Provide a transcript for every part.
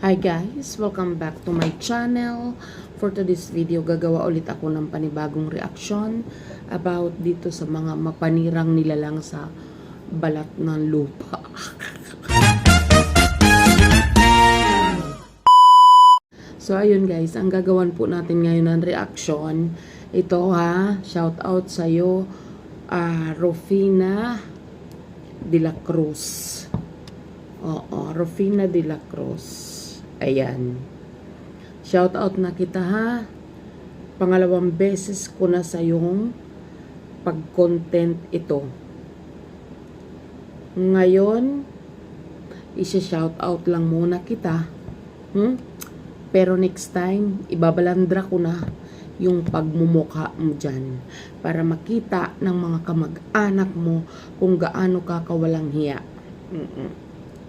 Hi guys! Welcome back to my channel. For today's video, gagawa ulit ako ng panibagong reaksyon about dito sa mga mapanirang nilalang sa balat ng lupa. So ayun guys, ang gagawan po natin ngayon ng reaction, ito shout out sa'yo, Rufina de la Cruz. Oo, Rufina de la Cruz. Ayan. Shout out na kita Pangalawang beses ko na sa yung pag-content ito. Ngayon, isa-shout out lang muna kita. Pero next time, ibabalandra ko na yung pagmumukha mo dyan para makita ng mga kamag-anak mo kung gaano ka kawalang hiya.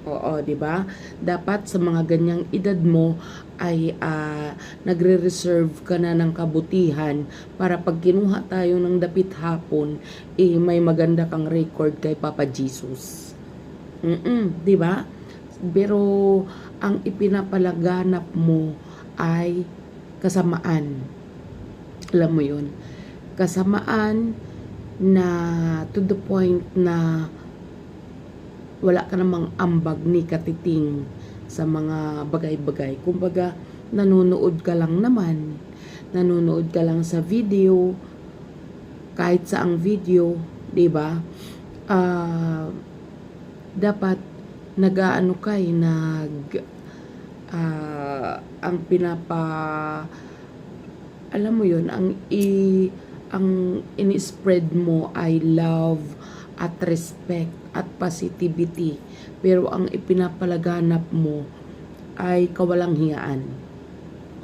Oo, 'di ba? Dapat sa mga ganyang edad mo ay nagre-reserve ka na ng kabutihan para pag kinuha tayo ng dapit hapon, may maganda kang record kay Papa Jesus. 'Di ba? Pero ang ipinapalaganap mo ay kasamaan. Alam mo 'yun? Kasamaan na to the point na wala ka namang ambag ni katiting sa mga bagay-bagay. Kumbaga, nanonood ka lang naman. Nanonood ka lang sa video, kahit sa ang video, 'di ba? Dapat nag-aano kay ang alam mo 'yun, ang ini-spread mo ay love at respect at positivity, pero ang ipinapalaganap mo ay kawalang hiyaan.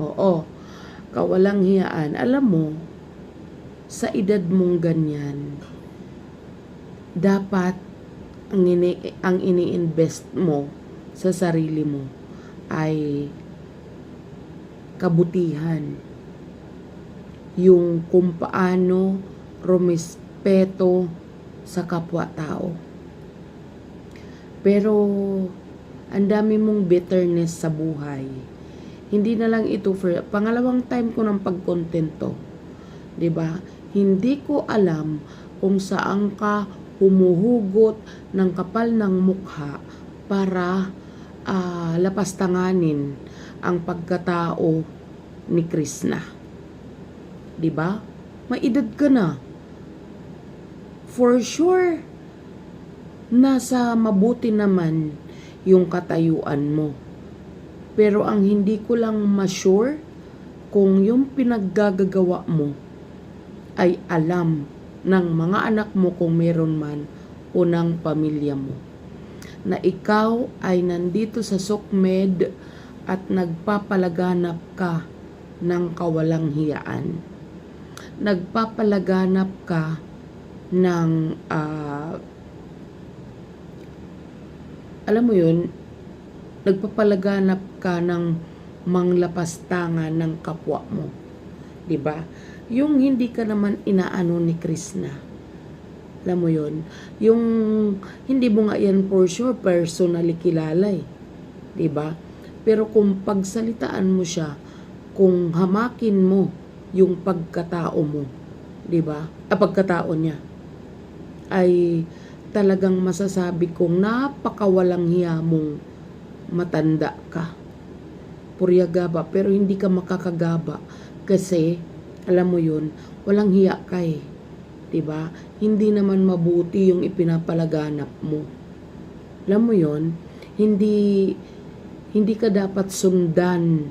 Oo, kawalang hiyaan. Alam mo, sa edad mong ganyan, dapat ang ini-invest mo sa sarili mo ay kabutihan, yung kung paano rumespeto sa kapwa-tao. Pero ang dami mong bitterness sa buhay. Hindi na lang ito pangalawang time ko ng pag-content to. 'Di ba? Hindi ko alam kung saan ka humuhugot ng kapal ng mukha para lapastanganin ang pagkatao ni Krishna. 'Di ba? May edad ka na. For sure, nasa mabuti naman yung katayuan mo. Pero ang hindi ko lang ma-sure kung yung pinaggagawa mo ay alam ng mga anak mo kung meron man o ng pamilya mo. Na ikaw ay nandito sa SOCMED at nagpapalaganap ka ng kawalang hiyaan. Nagpapalaganap ka ng alam mo yun, nagpapalaganap ka ng manglapastangan ng kapwa mo. 'Di ba? Yung hindi ka naman inaano ni Krishna. Alam mo yun? Yung hindi mo nga yan for sure personally kilala 'di ba? Pero kung pagsalitaan mo siya, kung hamakin mo yung pagkatao mo, 'di ba? Pagkatao niya ay talagang masasabi kong napakawalang hiya mong matanda ka. Puryagaba, pero hindi ka makakagaba kasi alam mo yun, walang hiya ka 'di ba? Hindi naman mabuti yung ipinapalaganap mo. Alam mo yun, hindi ka dapat sundan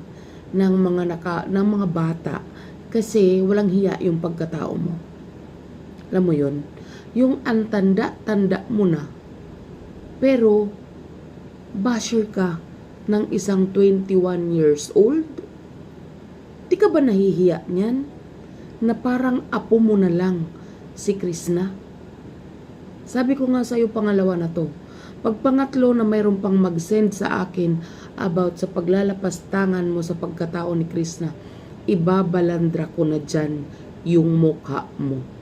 ng mga bata kasi walang hiya yung pagkatao mo. Alam mo yun? Yung antanda-tanda mo na, pero basher ka ng isang 21 years old. Di ka ba nahihiya niyan? Na parang apo mo na lang si Krishna. Sabi ko nga sa'yo pangalawa na to. Pag pangatlo na mayroon pang mag-send sa akin about sa paglalapastangan mo sa pagkatao ni Krishna, ibabalandra ko na dyan yung mukha mo.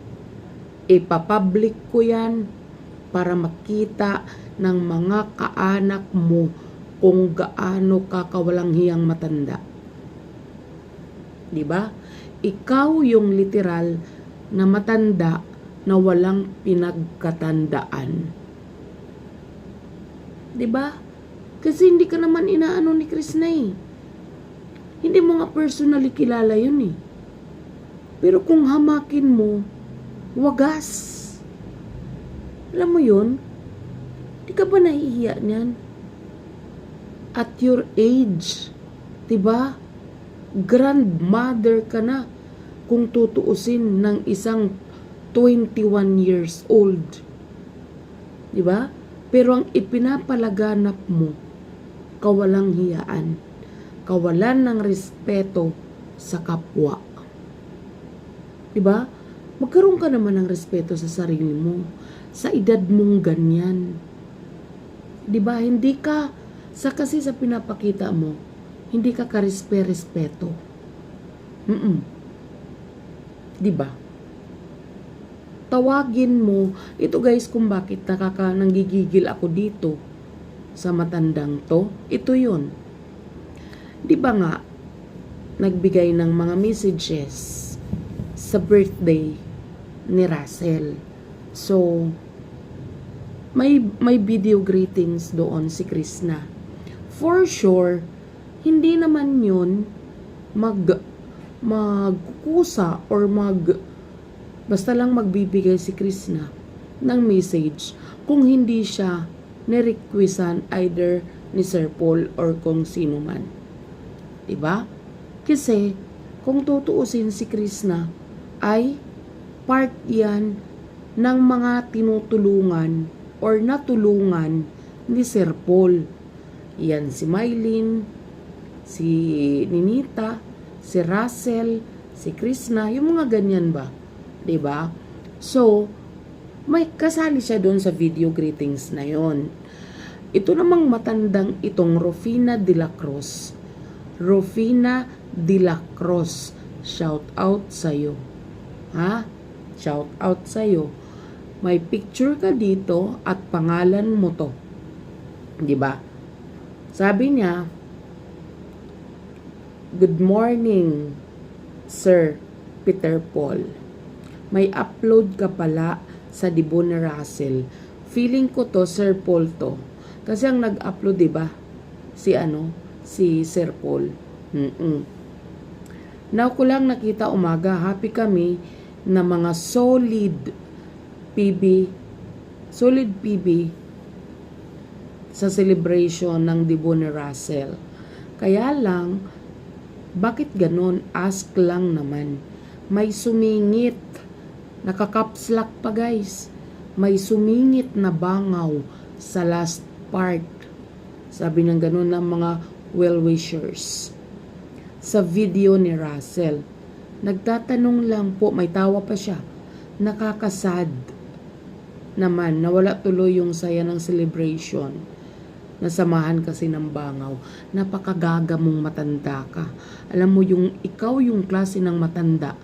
Ipapublic ko yan para makita ng mga kaanak mo kung gaano ka kawalang hiyang matanda. Di ba? Ikaw yung literal na matanda na walang pinagkatandaan. Di ba? Kasi hindi ka naman inaano ni Krishna eh. Hindi mo nga personally kilala yun eh. Pero kung hamakin mo, wagas. Alam mo yun? Di ka ba nahihiya niyan? At your age, diba? Grandmother ka na kung tutuusin ng isang 21 years old. Diba? Pero ang ipinapalaganap mo, kawalang hiyaan, kawalan ng respeto sa kapwa. Diba? Magkaroon ka naman ng respeto sa sarili mo, sa edad mong ganyan. Diba? Hindi ka, kasi sa pinapakita mo, hindi ka karespeto. Diba? Tawagin mo, ito guys kung bakit nanggigigil ako dito sa matandang to, ito yun. Diba nga, nagbigay ng mga messages sa birthday ni Russell. So, may video greetings doon si Krishna. For sure, hindi naman yun magkukusa or basta lang magbibigay si Krishna ng message kung hindi siya nirequestan either ni Sir Paul or kung sino man. Diba? Kasi, kung tutuusin si Krishna, ay part yan ng mga tinutulungan or natulungan ni Sir Paul. Yan si Mylene, si Ninita, si Russell, si Krishna, yung mga ganyan ba? 'Di ba? So, may kasali siya doon sa video greetings na yon. Ito namang matandang itong Rufina de la Cruz. Rufina de la Cruz, shout out sa'yo. Ha? Shout out sa'yo. May picture ka dito at pangalan mo to. 'Di ba? Sabi niya, "Good morning, Sir Peter Paul. May upload ka pala sa Dibo ni Russell. Feeling ko to, Sir Paul to." Kasi ang nag-upload, 'di ba? Si Sir Paul. Now ko lang nakita umaga, happy kami na mga solid PB sa celebration ng Dibo ni Russell. Kaya lang, bakit ganon? Ask lang naman. May sumingit. Nakakapslak pa guys. May sumingit na bangaw sa last part. Sabi ng ganon ng mga well-wishers. Sa video ni Russell. Nagtatanong lang po, may tawa pa siya. Nakakasad naman, nawala tuloy yung saya ng celebration. Nasamahan kasi ng bangaw. Napakagaga mong matanda ka. Alam mo, ikaw yung klase ng matanda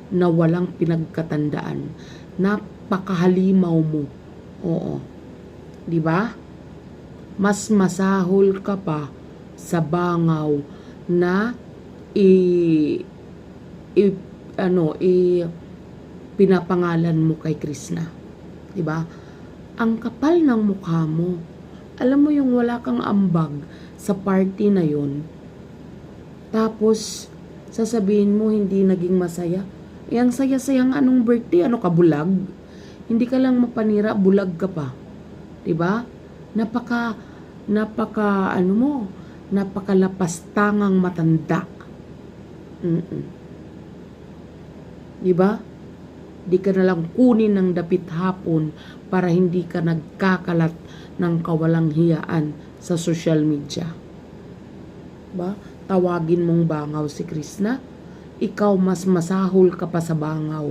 na walang pinagkatandaan. Napakahalimaw mo. Oo. Di ba? Mas masahol ka pa sa bangaw na pinapangalan mo kay Krishna. Diba? Ang kapal ng mukha mo. Alam mo yung wala kang ambag sa party na yun. Tapos, sasabihin mo hindi naging masaya. Ang saya-sayang anong birthday? Ano ka, bulag? Hindi ka lang mapanira, bulag ka pa. Diba? Napakalapastangang matanda. Diba? Di ka na lang kunin ng dapit hapon para hindi ka nagkakalat ng kawalang hiyaan sa social media. Diba? Tawagin mong bangaw si Krishna. Ikaw mas masahol ka pa sa bangaw.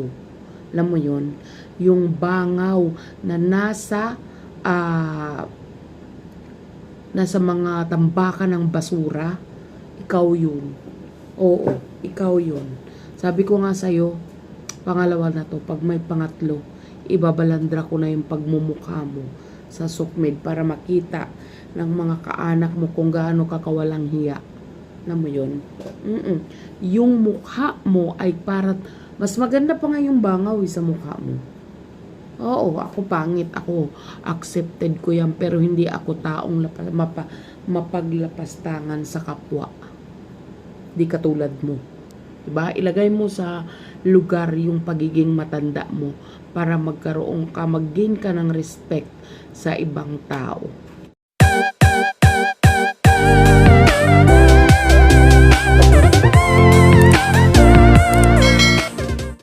Alam mo yun? Yung bangaw na nasa mga tambakan ng basura, ikaw yun. Oo, ikaw yun. Sabi ko nga sa'yo, pangalawa na to, pag may pangatlo, ibabalandra ko na yung pagmumukha mo sa sukmed para makita ng mga kaanak mo kung gaano ka kawalang hiya. Alam mo yun? Yung mukha mo ay para, mas maganda pa nga yung bangaw sa mukha mo. Oo, ako pangit, ako accepted ko yan, pero hindi ako taong mapaglapastangan sa kapwa. Di katulad mo. Diba? Ilagay mo sa lugar yung pagiging matanda mo para magkaroon ka, mag-gain ka ng respect sa ibang tao.